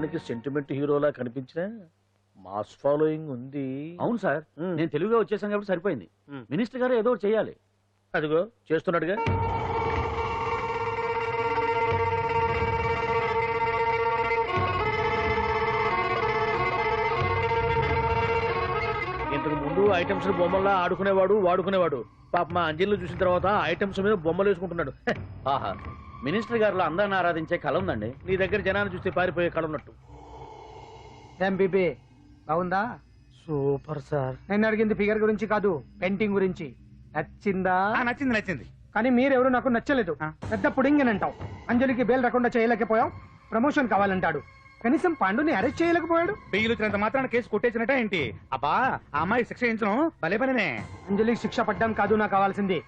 చూడ్డానికి సెంటిమెంట్ హీరోలా కనిపించిన మాస్ ఫాలోయింగ్ ఉంది. అవును సార్, నేను తెలుగుగా వచ్చేసాను కాబట్టి సరిపోయింది. మినిస్టర్ గారు ఏదో ఒకటి చేయాలి. అదిగో చేస్తున్నాడుగా. ఇంతకు ముందు ఐటమ్స్ బొమ్మల్లా ఆడుకునేవాడు వాడుకునేవాడు. పాప మా అంజలిని చూసిన తర్వాత ఐటమ్స్ మీద బొమ్మలు వేసుకుంటున్నాడు. ఆహా, మినిస్టర్ గారిలో అందరిని ఆరాధించే కళ ఉందండి. నీ దగ్గర జనాన్ని చూస్తే పారిపోయే కళ ఉన్నట్టు. ఎంబీబీ బాగుందా? Super sir. నేను అడిగింది ఫిగర్ గురించి కాదు, పెయింటింగ్ గురించి. నచ్చిందా? నచ్చింది నచ్చింది. కానీ మీరెవరు నాకు నచ్చలేదు. పెద్ద పుడింగ్ అని అంటావు. అంజలికి బెయిల్ రాకుండా చేయలేకపోయావు. ప్రమోషన్ కావాలంటాడు. కనీసం పాండుని అరెస్ట్ చేయలేకపోయాడు. బెయిల్ వచ్చినంత మాత్రాన కేసు కొట్టేసినట్ట ఏంటి? అబ్బా, ఆ అమ్మాయి శిక్ష చేయించడం భలే పనినే. అంజలికి శిక్ష పడ్డం కాదు నాకు కావాల్సింది.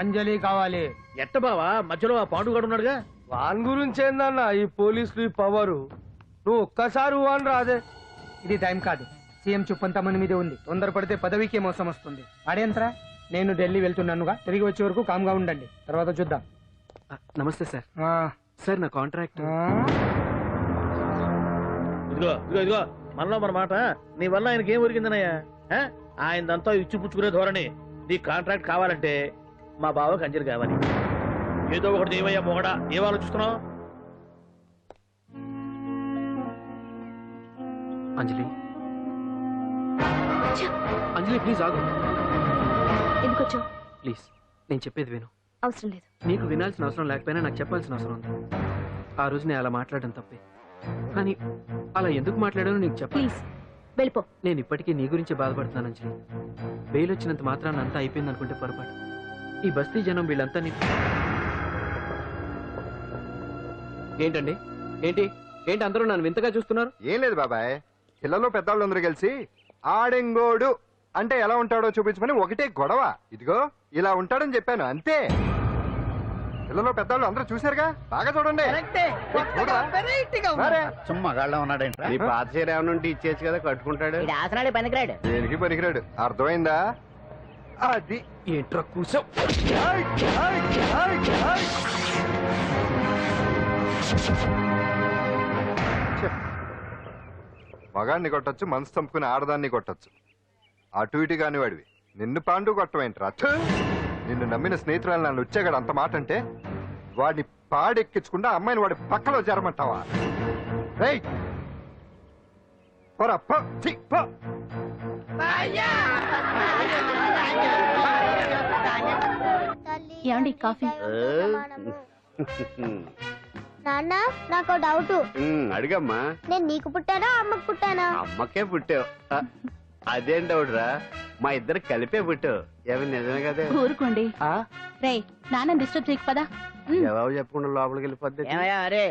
అంజలి కావాలి. ఎట్ట బావా, మధ్యలో ఆ పాండుగాడు ఉన్నాడుగా. వాన్ గురించి ఏందన్నా ఈ పోలీసులు ఈ పవరు? నువ్వు ఒక్కసారి వాన్ రాదే. ఇది టైం కాదు. సీఎం చూపంతా మన మీదే ఉంది. తొందరపడితే పదవికే మోసం వస్తుంది. అడేంతరా, నేను ఢిల్లీ వెళ్తున్నానుగా. తిరిగి వచ్చే వరకు కామ్గా ఉండండి, తర్వాత చూద్దాం. నమస్తే సార్. సార్ నా కాంట్రాక్ట్. ఇదిగో ఇదిగో ఇదిగో, మనలో మన మాట. నీ వల్ల ఆయనకి ఏం ఒరిగిందనయ్యా? ఆయనదంతా ఇచ్చిపుచ్చుకునే ధోరణి. నీ కాంట్రాక్ట్ కావాలంటే మా బావకి అంజలి కావాలి. ఏదో ఒకటి ఏమయ్యా మొగడా, ఏం ఆలోచిస్తున్నావు? అంజలి, అంజలి ప్లీజ్ ఆగు. ఎందుకు వచ్చావు? ప్లీజ్ నేను చెప్పేది విను. అవసరం లేదు. నీకు వినాల్సిన అవసరం లేకపోయినా నాకు చెప్పాల్సిన అవసరం ఉంది. ఆ రోజు నేను అలా మాట్లాడడం తప్పే, కానీ అలా ఎందుకు మాట్లాడానో నీకు చెప్ప. ప్లీజ్ వెళ్ళిపో. నేను ఇప్పటికీ నీ గురించి బాధపడుతున్నాను అంజలి. బెయిల్ వచ్చినంత మాత్రాన్ని అంతా అయిపోయింది అనుకుంటే పొరపాటు. ఈ బస్తీ జనం వీళ్ళంతా ఏంటండి? ఏంటి ఏంటి అందరూ నన్ను వింతగా చూస్తున్నారు? ఏం లేదు బాబాయ్, పిల్లలు పెద్దవాళ్ళందరూ కలిసి ఆడెంగోడు అంటే ఎలా ఉంటాడో చూపించమని ఒకటే గొడవ. ఇదిగో ఇలా ఉంటాడని చెప్పాను అంతే. పిల్లలు పెద్దవాళ్ళు అందరూ చూశారుగా, బాగా చూడండి. మగాళ్ళ ఉన్నాడంటే పాత చీర ఏమైనా ఉంటే ఇచ్చేసి కదా కట్టుకుంటాడు. పనికిరాడు. దేనికి పనికిరాడు, అర్థమైందా? అది ఏంట్రా కూర్చో. మగాన్ని కొట్టచ్చు, మనసు చంపుకుని ఆడదాన్ని కొట్టచ్చు. అటు ఇటు కాని వాడివి నిన్ను పాండు కొట్టమేంట్రా? నిన్ను నమ్మిన స్నేహితురాలు నన్ను వచ్చాగాడు అంత మాట అంటే వాడిని పాడెక్కించకుండా అమ్మాయిని వాడి పక్కలో జరమంటావా? ఏమండి కాఫీ? నాన్న నాకు డౌట్. అడిగమ్మా. నేను నీకు పుట్టానా అమ్మకు పుట్టానా? అమ్మకే పుట్టావు. అదేం డౌట్ రా, మా ఇద్దరు కలిపే పుట్టావు. ఏమి నిజమే కదా? ఊరుకోండి. రే నాన్న డిస్టర్బ్ చేయకు పదా. జవాబు చెప్పకుండా లోపలికి వెళ్ళిపోద్ది. అరే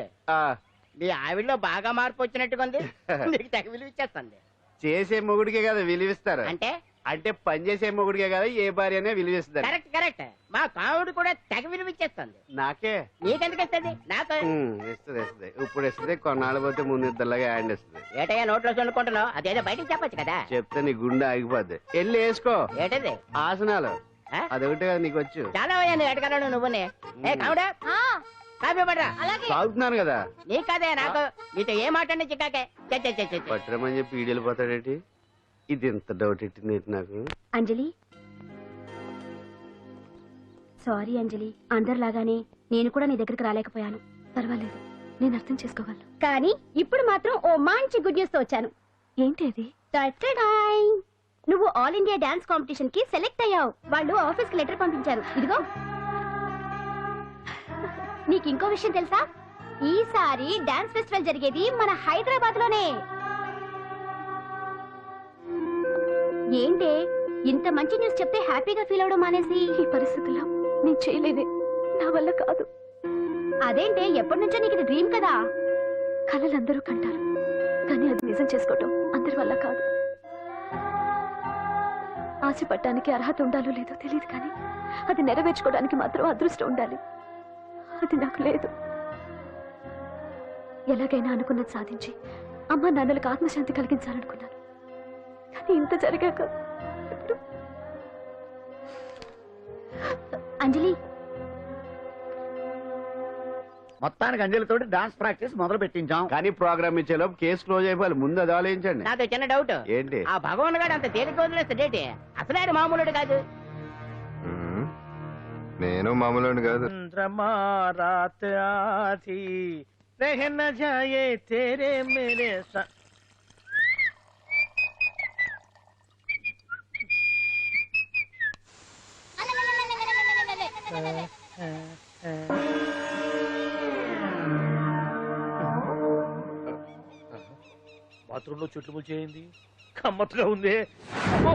నీ ఆవిడలో బాగా మార్పు వచ్చినట్టుగా ఉంది. నీకు తెగ విలువ ఇచ్చేస్తుంది. చేసే మొగుడికే కదా విలువిస్తారు. అంటే అంటే పని చేసే మొగుడికే కదా ఏ భార్య అనే విలువిస్తారు. Correct correct. మా కావుడు కూడా తెగ విలువ ఇచ్చేస్తుంది. నాకే? నీకెందుకు ఇస్తుంది? నాకు ఇస్తుంది ఇస్తుంది. ఇప్పుడు ఇస్తుంది, కొన్నాళ్ళు పోతే ముందు ఇద్దరులాగా హ్యాండ్ ఇస్తుంది. ఏటయ్యా నోట్లో చల్లుకుంటున్నావు? అదేదో బయటికి చెప్పొచ్చు కదా. చెప్తే నీ గుండె ఆగిపోద్ది. వెళ్ళి వేసుకో. ఏటది? ఆసనాలు. అదొకటి కదా నీకు వచ్చు. చాలా అయ్యాను ఎటకలను నువ్వునే. ఏ కావుడా కాఫీ పడరా. తాగుతున్నాను కదా. నీ కదే నాకు. నీతో ఏ మాట చిక్కాకే. పట్టరమని చెప్పి ఈడు వెళ్ళిపోతాడేటి? ఇది ఎంత డౌట్ ఎట్టింది నాకు. అంజలి సారీ అంజలి, అందరిలాగానే నేను కూడా నీ దగ్గరికి రాలేకపోయాను. పర్వాలేదు, నేను అర్థం చేసుకోగలను. కానీ ఇప్పుడు మాత్రం ఓ మంచి గుడ్ న్యూస్ తో వచ్చాను. ఏంటి అది? నువ్వు ఆల్ ఇండియా డాన్స్ కాంపిటీషన్ కి సెలెక్ట్ అయ్యావు. వాళ్ళు ఆఫీస్ కి లెటర్ పంపించారు. ఇదిగో. నీకు ఇంకో విషయం తెలుసా? ఈసారి డాన్స్ ఫెస్టివల్ జరిగేది మన హైదరాబాద్ లోనే. ఏంటే ఇంత మంచి న్యూస్ చెప్తే హ్యాపీగా ఫీల్ అవడం మానేసి? ఈ పరిస్థితుల్లో నేను చేయలేదే, నా వల్ల కాదు. అదేంటే ఎప్పటి నుంచో నీకు ఇది డ్రీమ్ కదా? కళలందరూ కంటారు, కానీ అది నిజం చేసుకోవటం అందరి వల్ల కాదు. ఆశపడటానికి అర్హత ఉండాలో లేదో తెలియదు, కానీ అది నెరవేర్చుకోవడానికి మాత్రం అదృష్టం ఉండాలి. అది నాకు లేదు. ఎలాగైనా అనుకున్నది సాధించి అమ్మ నాన్నలకు ఆత్మశాంతి కలిగించాలనుకున్నాను. కానీ ఇంత జరిగాక అంజలి మొత్తానికి అంజలితోటి డాన్స్ ప్రాక్టీస్ మొదలు పెట్టించాం. కానీ ప్రోగ్రామ్ ఇచ్చేలోపు కేసు క్లోజ్ అయిపోవాలి. ముందు అది ఆలోచించండి. నాతో చిన్న డౌట్. ఏంటి? ఆ భగవాన్ గారు అంత తేలిక వదిలేస్తాడేటి? అసలు ఆయన మామూలుడు కాదు. నేను మామూలు కాదు. चंद्रमा रात आधी रह न जाए तेरे मेरे साथ. బాత్రూంలో చుట్లు ముచ్చేయింది. కమ్మత్తుగా ఉంది. అమ్మో,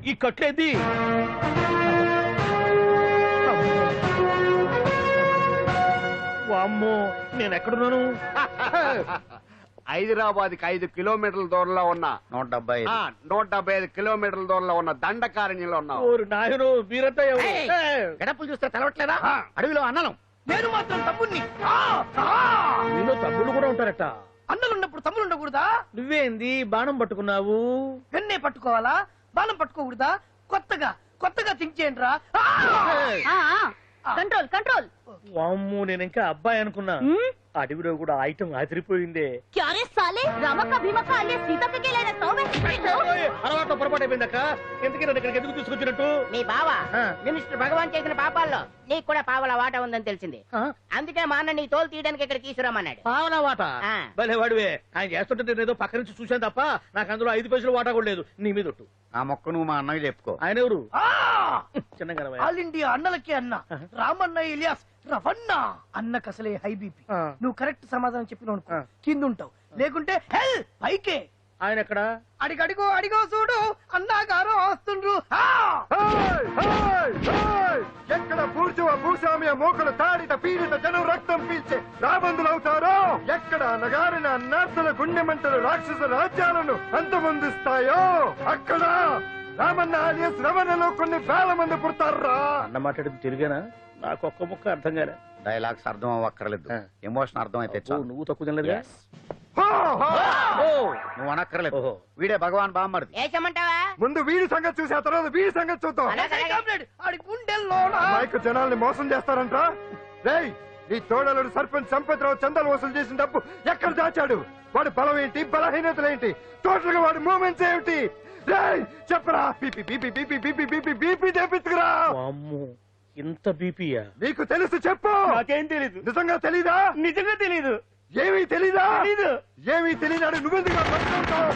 ఈ కట్లేది. వామ్మో, నేను ఎక్కడున్నాను? హైదరాబాద్కి 5 కిలోమీటర్ల దూరంలో ఉన్న 175 కిలోమీటర్ల దూరంలో ఉన్న దండకారణ్యంలో ఉన్నావు. ఓరి నాయనో, మీరంతా ఎవరు? గడపలు చూస్తే తెలవట్లేదా? అడవిలో అన్నలం. నేను మాత్రం తమ్ముణ్ణి. మీలో తమ్ముళ్ళు కూడా ఉంటారట. అన్నలున్నప్పుడు తమ్ముడు ఉండకూడదా? నువ్వేంది బాణం పట్టుకున్నావు? వెన్నే పట్టుకోవాలా? బాణం పట్టుకోకూడదా? కొత్తగా థింక్ చేయండి రా. Control control. వామ్మో, నేను ఇంకా అబ్బాయి అనుకున్నా. అడవిలో కూడా ఐటమ్ ఆదిరిపోయిందే. క్యారే సాలే రామక్క భీమక్క అల్లే సీతక్క కేలేన సోవే. అలవాటు పొరపాటు అయిపోయిందక్క. ఎందుకు నన్ను ఇక్కడికి ఎందుకు తీసుకొచ్చినట్టు? మీ బావ మినిస్టర్ భగవాన్ చేసిన పాపాల్లో నీకు కూడా పావల వాటా ఉందని తెలిసింది. అందుకే మా అన్న నీ తోలు తీయడానికి ఇక్కడ తీసుకురామన్నాడు. పావలా వాటా? భలే వాడివే. ఆయన చేస్తుంటే నేను ఏదో పక్క నుంచి చూశాను తప్ప నాకు అందులో 5 పైసలు వాటా కూడా లేదు. నీ మీద ఒట్టు. ఆ మొక్క నువ్వు మా అన్నకి చెప్పుకో. ఆయన ఎవరు? చిన్నగా ఆల్ ఇండియా అన్నలకి అన్న రామన్న ఇలియాస్ రవన్న. అన్నకు అసలే హై బీపీ. నువ్వు కరెక్ట్ సమాధానం చెప్పిన కింద ఉంటావు, లేకుంటే హెల్ పైకే. ఆయన ఎక్కడ? అడిగో చూడు, అన్నగారు వస్తుండ్రు. ఎక్కడ భూస్వామ్య మోకల తాడిత పీడిత జనం రక్తం పీల్చే రాబందులవుతారో, ఎక్కడ నగారిన నర్సుల గుండె మంటలు రాక్షస రాజ్యాలను అంతమొందిస్తాయో, అక్కడ రామన్న ఆలియస్ రమణలో కొన్ని వేల మంది పుడతారా. అన్న మాట్లాడింది తెలుగేనా? నాకు ఒక్క ముక్క అర్థం కాలే. డైలాగ్స్ అర్థం అవ్వక్కర్లేదు, ఎమోషన్ అర్థం అయితే చాలు. నువ్వు తక్కువ తినలేదుగా? నువ్వు అనక్కర్లేదు. వీడే భగవాన్ బామ్మర్ది. ఏమంటావా? ముందు వీడి సంగతి చూసి ఆ తర్వాత వీడి సంగతి చూద్దాం. మైకు జనాల్ని మోసం చేస్తారంట. రేయ్, నీ తోడలుడు సర్పంచ్ సంపత్రావు చందాలు వసూలు చేసిన డబ్బు ఎక్కడ దాచాడు? వాడి బలం ఏంటి, బలహీనతలేంటి, టోటల్ గా వాడి మూమెంట్స్ ఏమిటి? రేయ్ చెప్పరా. BP BP BP BP BP BP తెప్పించుకురా. ఇంత బీపీయా? నీకు తెలుసు చెప్పు. నాకేం తెలీదు. నిజంగా తెలీదా? నిజంగా తెలీదు. ఏమీ తెలీదా? తెలీదు. ఏమీ తెలియనాడు నువ్వెందుకు పట్టుకుంటావు?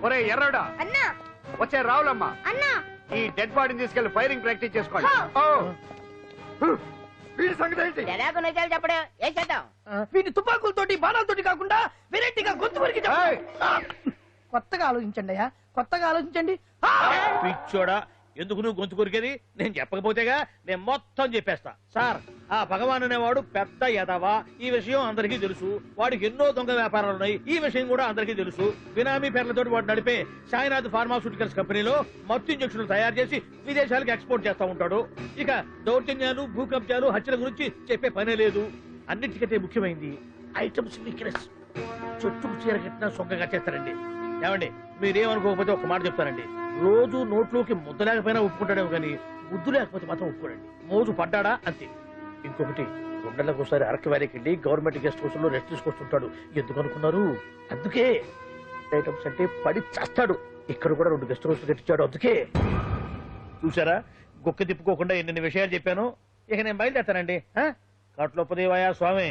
ఒరే ఎర్రడా, అన్నా వచ్చే రావులమ్మా, అన్నా ఈ డెడ్ బాడీని తీసుకెళ్లి ఫైరింగ్ ప్రాక్టీస్ చేసుకోండి. వీడి సంగతి ఏంటి? ఎలాగో నిజాలు చెప్పడు. ఏం చేద్దాం? వీటి తుపాకులతోటి బాణాలతోటి కాకుండా వెరైటీగా గొంతు వరకు కొత్తగా ఆలోచించండి అయ్యా, కొత్తగా ఆలోచించండి. పిచ్చోడా, ఎందుకు నువ్వు గొంతు కొరికేది? నేను చెప్పకపోతేగా నేను మొత్తం చెప్పేస్తా. సార్, ఆ భగవాన్ అనేవాడు పెద్ద యదవా. ఈ విషయం అందరికీ తెలుసు. వాడికి ఎన్నో దొంగ వ్యాపారాలు ఉన్నాయి. ఈ విషయం కూడా అందరికీ తెలుసు. బినామీ పేర్లతో వాడు నడిపే సాయినాథ్ ఫార్మాస్యూటికల్స్ కంపెనీలో మత్తు ఇంజక్షన్లు తయారు చేసి విదేశాలకు ఎక్స్పోర్ట్ చేస్తా ఉంటాడు. ఇక దౌర్జన్యాలు, భూకబ్జాలు, హత్యల గురించి చెప్పే పనే లేదు. అన్నిటికంటే ముఖ్యమైంది ఐటమ్స్ వీక్నెస్. చుట్టుకు చీర కట్టినా సొంగగా చేస్తారండి. ఏమండి, మీరేమనుకోకపోతే ఒక మాట చెప్తానండి. రోజు నోట్లోకి ముద్ద లేకపోయినా ఒప్పుకుంటాడేమో కానీ ముద్దు లేకపోతే మాత్రం ఒప్పుకోడండి. మోజు పడ్డాడా అంతే. ఇంకొకటి, 2 నెలలకు ఒకసారి అరకు వ్యాలీకి వెళ్ళి గవర్నమెంట్ గెస్ట్ హౌస్ లో రెస్ట్ తీసుకొస్తుంటాడు. ఎందుకు అనుకున్నారు? అందుకే. ఐటమ్స్ అంటే పడి చేస్తాడు. ఇక్కడ కూడా 2 గెస్ట్ హౌస్ కట్టించాడు. అందుకే. చూసారా, గొక్క తిప్పుకోకుండా ఎన్ని విషయాలు చెప్పాను. ఇక నేను బయలుదేరతానండి. కట్లోపదేవయ్యా స్వామి.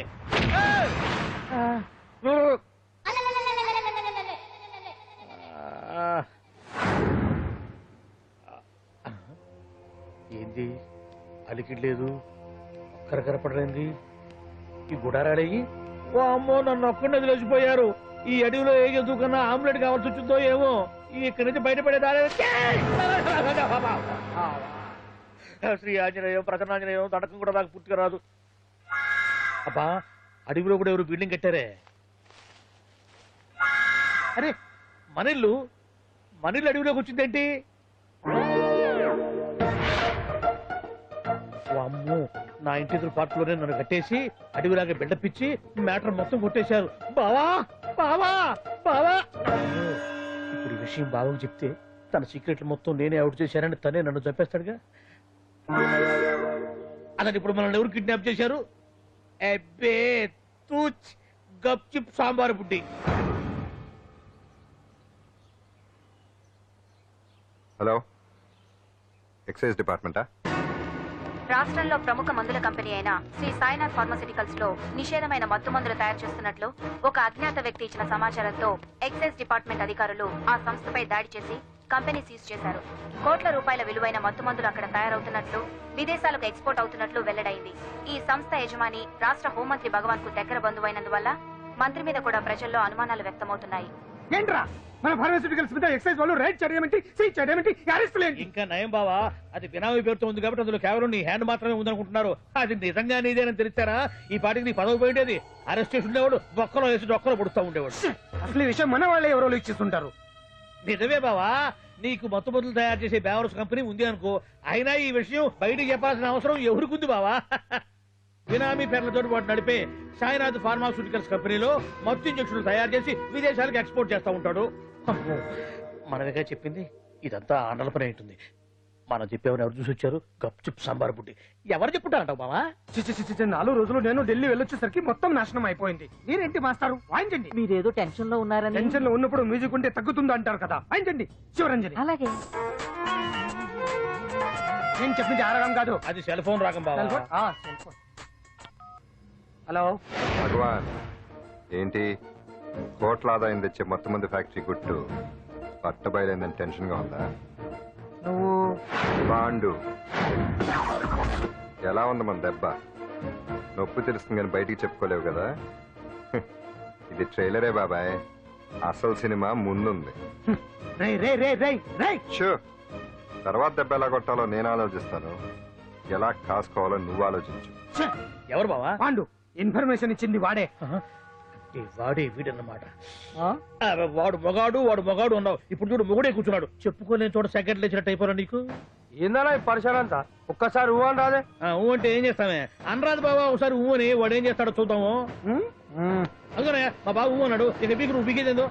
ఏంది అలికిడ్లేదు, ఒక్కరు కనపడలేంది? ఈ గుడారాడయ్యి ఓ అమ్మో, నన్ను ఒక్కడే వదిలేసిపోయారు. ఈ అడవిలో ఏ ఎందుకన్నా ఆమ్లెట్ కావాల్సి వచ్చిందో ఏమో. ఇక్కడి నుంచి బయటపడేదా? శ్రీ ఆంజనేయం, ప్రసన్నాంజనేయం, తడకం కూడా నాకు పూర్తిగా రాదు. అబ్బా, అడవిలో కూడా ఎవరు బిల్డింగ్ కట్టారే? అరే, మనిల్లు అడవిలోకి వచ్చిందేంటి? అమ్మో, నా ఇంటి ఎదురు పార్ట్లోనే నన్ను కట్టేసి అడవిలాగా బిడ్డపిచ్చి మ్యాటర్ మొత్తం కొట్టేశారు. బావా బావా బావా. ఇప్పుడు ఈ విషయం బావకు చెప్తే తన సీక్రెట్లు మొత్తం నేనే అవుట్ చేశానని తనే నన్ను చంపేస్తాడుగా. అతను ఇప్పుడు మనల్ని ఎవరు కిడ్నాప్ చేశారు? అబ్బే తూచ్ గప్ చిప్ సాంబార్ బుడ్డి. హలో, ఎక్సైజ్ డిపార్ట్మెంటా? రాష్ట్రంలో ప్రముఖ మందుల కంపెనీ అయిన శ్రీ సాయినాథ్ ఫార్మాస్యూటికల్స్ లో నిషేధమైన మత్తు మందులు తయారు చేస్తున్నట్లు ఒక అజ్ఞాత వ్యక్తి ఇచ్చిన సమాచారంతో ఎక్సైజ్ డిపార్ట్మెంట్ అధికారులు ఆ సంస్థపై దాడి చేసి కంపెనీ సీజ్ చేశారు. కోట్ల రూపాయల విలువైన మత్తు మందులు అక్కడ తయారవుతున్నట్లు, విదేశాలకు ఎక్స్పోర్ట్ అవుతున్నట్లు వెల్లడైంది. ఈ సంస్థ యజమాని రాష్ట్ర హోంమంత్రి భగవాన్ కు దగ్గర బంధువైనందువల్ల మంత్రి మీద కూడా ప్రజల్లో అనుమానాలు వ్యక్తమవుతున్నాయి. ఏంట్రా మన ఫార్మాస్యూటికల్స్ మీద ఎక్సైజ్ వాళ్ళు రైడ్ చేయడమేంటి, సీజ్ చేయడమేంటి, అరెస్ట్ లేంటి? ఇంకా నయం బావా, అది బినామీ పేరుతో ఉంది కాబట్టి అందులో కేవలం నీ హ్యాండ్ మాత్రమే ఉందనుకుంటున్నారు. అది నిజంగా నీదేనని తెలిసారా ఈ పాటికి నీ పదవి పోయేది. అరెస్ట్ చేసి ఉండేవాడు బొక్కలో వేసి డొక్కలో పుడుతూ ఉండేవాడు. అసలు ఈ విషయం మన వాళ్ళే ఎవరో ఇచ్చేస్తుంటారు. నిజమే బావా, నీకు మత్తు మందులు తయారు చేసే బేవర్స్ కంపెనీ ఉంది అనుకో, అయినా ఈ విషయం బయటికి చెప్పాల్సిన అవసరం ఎవరికుంది బావా? బినామీ పేర్లతో వాడు నడిపే సాయినాథ్ ఫార్మాస్యూటికల్స్ కంపెనీలో మత్తు ఇంజక్షన్లు తయారు చేసి విదేశాలకు ఎక్స్పోర్ట్ చేస్తూ ఉంటాడు. అమ్మో, మనమేగా చెప్పింది, ఇదంతా ఆండల పని ఉంటుంది. మనం చెప్పేవారు ఎవరు చూసి వచ్చారు? గప్ చిప్ సాంబార్ బుడ్డి. ఎవరు చెప్పుంటారంటావు బావా? 4 రోజులు నేను ఢిల్లీ వెళ్ళొచ్చేసరికి మొత్తం నాశనం అయిపోయింది. మీరేంటి మాస్టారు వాయించండి. మీరేదో టెన్షన్ లో ఉన్నారని. టెన్షన్ లో ఉన్నప్పుడు మ్యూజిక్ ఉంటే తగ్గుతుంది అంటారు కదా, వాయించండి శివరంజని. అలాగే. నేను చెప్పింది ఆ రకం కాదు. అది సెల్ ఫోన్ రాకం బావా. Cell phone. హలో భగవాన్, ఏంటి కోట్ల ఆదాయం తెచ్చే మొత్తం మంది ఫ్యాక్టరీ గుట్టు పట్టబయలైందని టెన్షన్ గా ఉందా? నువ్వు బాండు ఎలా ఉంది మన దెబ్బ? నొప్పి తెలుస్తుంది కానీ బయటికి చెప్పుకోలేవు కదా. ఇది ట్రైలరే బాబాయ్, అసలు సినిమా ముందుంది. రే రే రే రే రే షూ, తర్వాత దెబ్బ ఎలా కొట్టాలో నేను ఆలోచిస్తాను, ఎలా కాసుకోవాలో నువ్వు ఆలోచించు. ఎవరు బావా? పాండు. ఇన్ఫర్మేషన్ ఇచ్చింది వాడే. వాడే వీడన్నమాట. వాడు మొగాడు అన్నావు, ఇప్పుడు చూడు మొగుడే కూర్చున్నాడు. చెప్పుకోలేని చోట సెకండ్లు ఇచ్చినట్టు అయిపోరా నీకు. ఏందన్నా ఈ పరిసరాంతా? ఒక్కసారి ఊ అని రాదే. ఊ అంటే ఏం చేస్తామే? అనరాదు బాబా, ఒకసారి ఊ అని వాడు ఏం చేస్తాడో చూద్దాము. అందుకనే మా బాబు ఊ అన్నాడు, ఇక బీకు నువ్వు బీకేదేందో.